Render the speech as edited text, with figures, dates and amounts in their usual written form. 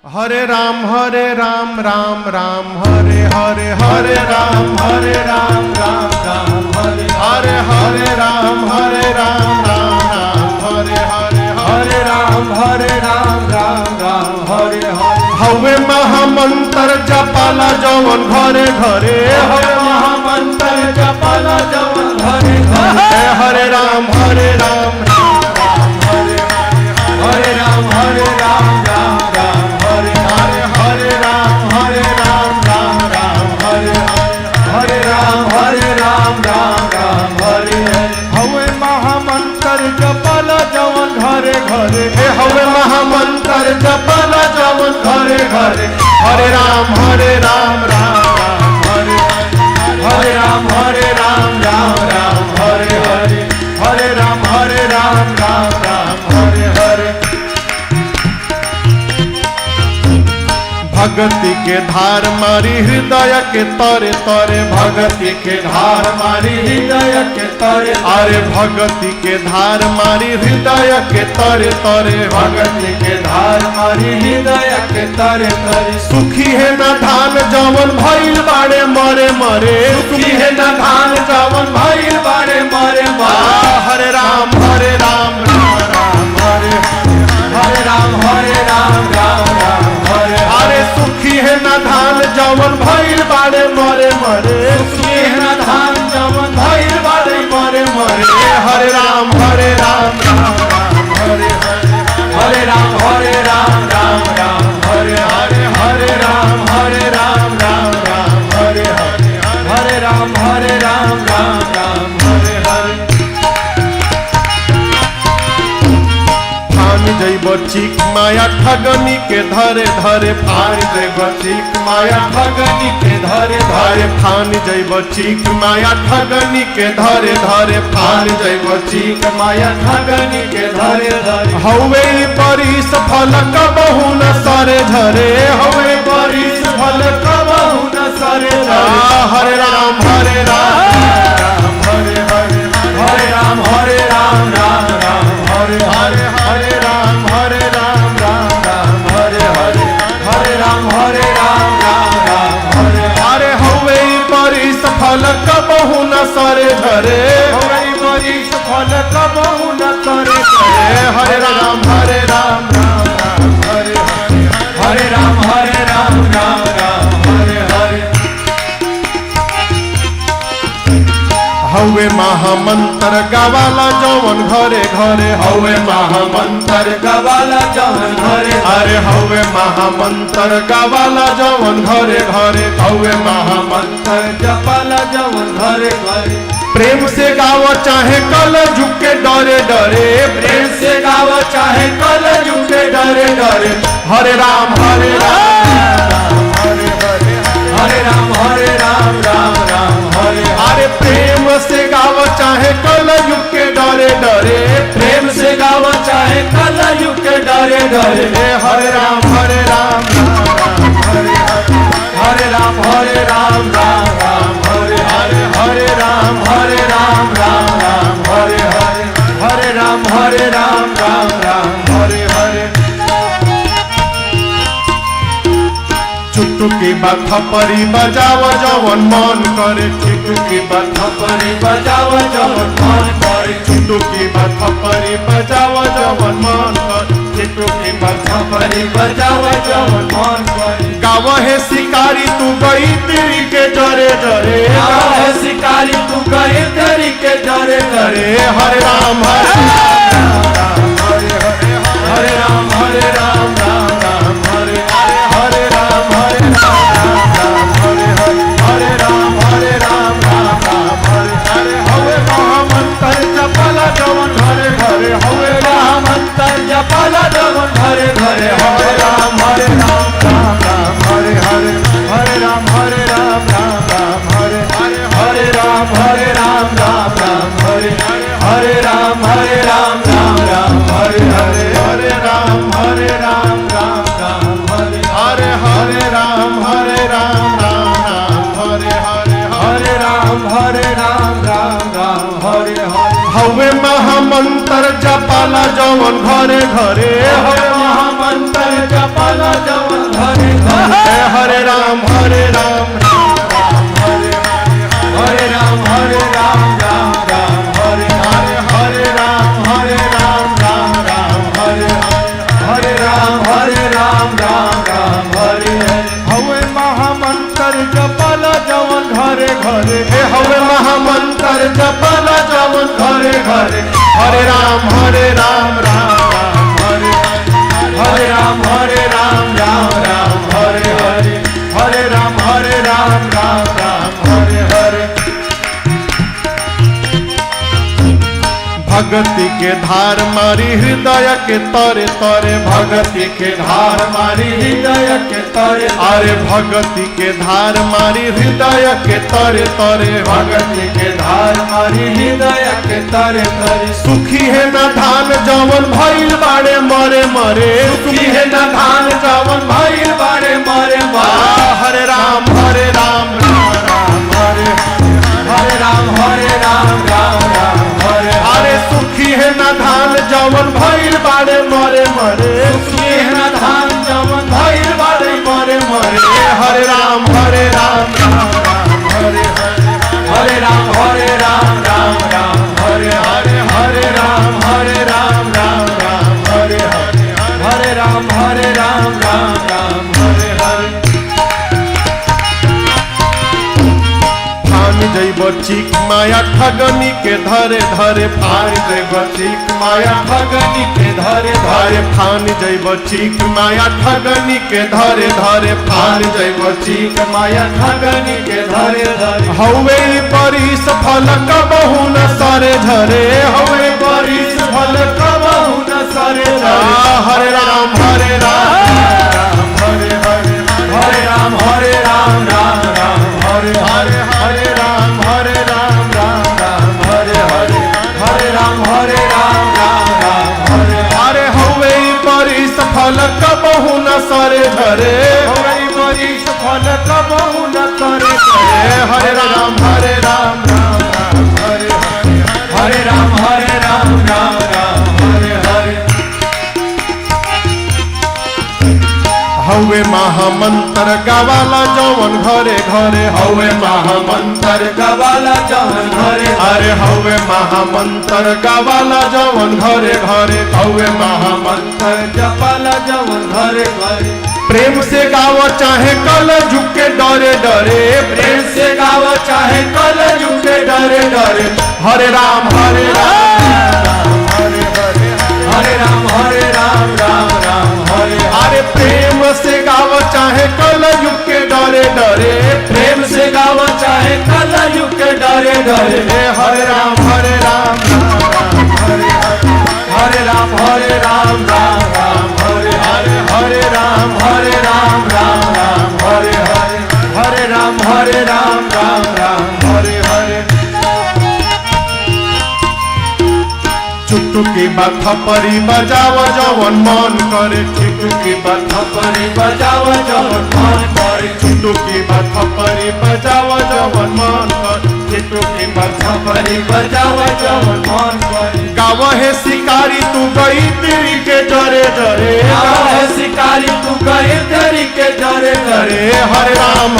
हरे राम राम राम हरे हरे हरे राम राम राम हरे हरे राम राम हरे हरे राम राम हरे हरे हवे महामंत्र जपाला जवन घरे घरे हवे महामंत्र जपाला जवन घरे घरे हरे राम हरे राम हरे राम राम हरे हरे राम राम हरे राम राम हरे हवे महामंत्र जपाला जवन घरे घरे हवे महामंत्र जपाला जवन घरे घरे हरे राम राम हरे राम राम हरे हरे राम राम हरे हरे भगति के धार मारी हृदय के तरे तरे भगति के धार मारी हृदय के तरे अरे भगति के धार मारी हृदय के तरे तरे भगति के धार मारी हृदय के तरे तरे सुखी है न धान जवन भइल बाड़े मरे मरे सुखी है न धान जवन भइल बाड़े मरे मरे हरे राम हरे राम हरे अरे सुखी है न धान जवन भइल बाड़े मरे मरे सुखी है न धान जवन भइल बाड़े मरे मरे हरे राम हरे राम हरे हरे राम राम हरे जैब चीक माया ठगनी के धरे धरे फान जैब चीक माया ठगनी के धरे धरे फान जैब चीक माया ठगनी के धरे धरे फान जैब चीक माया ठगनी के धरे धरे हवे परिस फल कबहु न सरे झरे हवे परिस फल कबहु न सरे झरे हरे राम हरे राम हरे राम हरे राम हरे हवे परिस फल कबहु न सरे झरे हवे परिस फल कबहु न सरे झरे हरे राम हरे राम हरे हवे महामंत्र गवाला जवन घरे घरे हवे महामंत्र गवाला जवन घरे अरे हवे महामंत्र गवाला जवन घरे घरे हवे महामंत्र जपाला जवन घरे घरे प्रेम से गाव चाहे कल झुके डरे डरे प्रेम से गाव चाहे कल झुके डरे डरे हरे राम हरे राम हरे अरे प्रेम से गाव चाहे कल युग के डरे डरे प्रेम से गाव चाहे कल युग के डरे डरे हरे राम हरे राम हरे राम हरे हरे राम हरे हरे हरे चुटकी बाथा परी बजाव जवन मन करे चुटकी बाथा परी बजाव जवन मन करे चुटकी बाथा परी बजाव जवन मन करे चुटकी बाथा परी बजाव जवन मन करे गाव है शिकारी तू गई तेरी के डरे डरे गाव है शिकारी तू गई तेरी के डरे डरे हरे राम हरे राम हरे राम जवन घरे घरे हवे महामंत्र जपाला जवन घरे घरे हरे राम हरे राम हरे राम हरे राम हरे राम हवे महामंत्र जपाला जवन घरे घरे हवे महामंत्र जपाला जवन मंत्र जपला जवन घरे घरे हरे राम राम राम हरे हरे राम राम राम हरे हरे हरे राम राम राम हरे हरे भगति के धार मारी हृदय के तरे तरे भगति के धार मारी हृदय के तरे अरे भगति के धार मारी हृदय के तरे तरे भगति के धार मारी हृदय के तरे तरे सुखी है न धान जवन भइल बाड़े मरे मरे सुखी है न धान जवन भइल बाड़े मरे मरे हरे राम राम राम हरे हरे राम राम हरे अरे सुखी है न धान जवन भइल बाड़े मरे मरे सुखी है न धान जवन भइल बाड़े मरे मरे हरे राम राम हरे हरे राम राम हरे हरे हरे राम राम हरे हरे राम राम हरे हरे फान जैब चिक माया ठगनी के धरे धरे फान जैब चिक माया ठगनी के धरे धरे फान जैब चिक माया ठगनी के धरे धरे फान जैब चिक माया ठगनी के धरे धरे हवे परिस फल कबहु न सरे झरे हवे परिस फल कबहु न सरे झरे हरे राम हरे हरे राम राम हरे हरे राम राम हरे हरे राम राम हरे हरे हवे परिस फल कबहु न सरे झरे हवे परिस फल कबहु न सरे झरे हरे राम हरे राम राम हरे हरे हवे महामंत्र गवाला जवन घरे घरे हवे महामंत्र गवाला जवन घरे अरे हवे महामंत्र गवाला जवन घरे घरे हवे महामंत्र जपाला जवन घरे घरे प्रेम से गाव चाहे कल झुके डरे डरे प्रेम से गाव चाहे कल झुके डरे डरे हरे राम हरे राम राम हरे अरे प्रेम से गाव चाहे कल युग के डरे डरे प्रेम से गाव चाहे कल युग के डरे डरे हरे राम हरे राम राम हरे हरे राम राम हरे हरे राम राम हरे हरे चुटकी बाथ परी बजाव जवन मन करे चुटकी बाथ परी बजाव जवन मन करे चुटकी बाथ परी बजाव जवन मन करे चुटकी बाथ परी बजाव जवन मन करे गाव है शिकारी तू गई तेरी के डरे डरे गाव है शिकारी तू गई तेरी के डरे डरे हरे राम